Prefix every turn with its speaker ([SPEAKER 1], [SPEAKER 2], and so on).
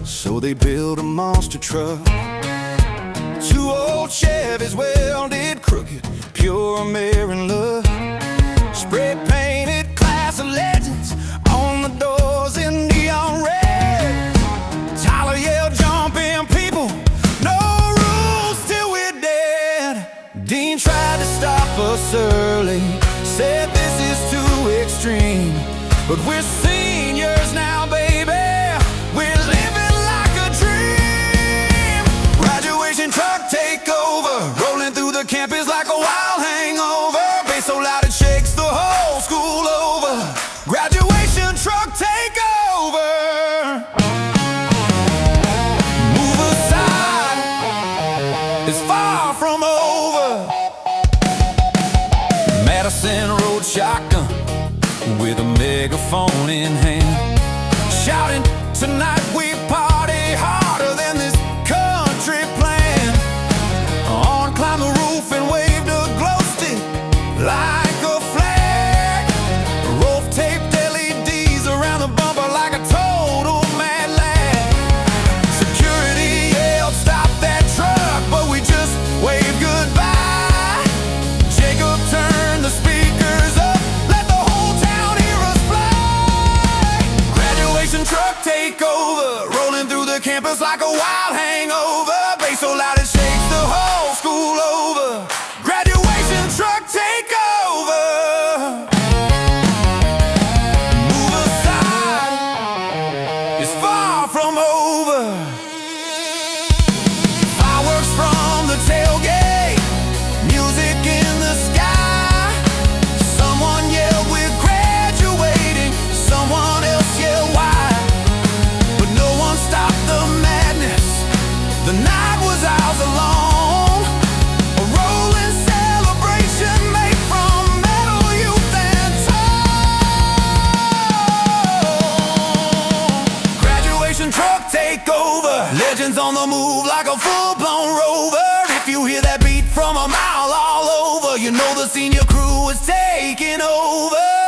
[SPEAKER 1] So they built a monster truck. 2 old Chevys welded crooked, pure American love. Spray painted class of legends on the doors in neon red. Tyler yelled, jumping people, no rules till we're dead. Dean tried to stop us early, said this is too extreme. But we're seniors now, baby, we're living like a dream. Graduation truck takeover, rolling through the campus like a wild hangover. Bass so loud it shakes the whole school over. Graduation truck takeover. Move aside, it's far from over. Madison rode shotgun with a megaphone in hand, shouting, tonight we party harder than this country plan. On climbed the roof and waved a glow stick like a flag. Rope taped LEDs around the bumper like a total mad lad. Security yelled, stop that truck, but we just waved goodbye. Jacob turned the speakers up, let the whole town hear us fly. Graduation truck takeover, rolling through the campus like a wild hangover. Bass so loud it shakes the whole school over. Graduation truck takeover. Move aside, it's far from over. Fireworks from the tailgate, music in the sky. Someone yelled, we're graduating, someone else yelled, why? But no one stopped the madness, the night was ours alone. A rolling celebration made from metal, youth and tone. Graduation truck takeover, legends on the move like a full-blown rover. If you hear that beat from a mile all over, you know the senior crew is taking over.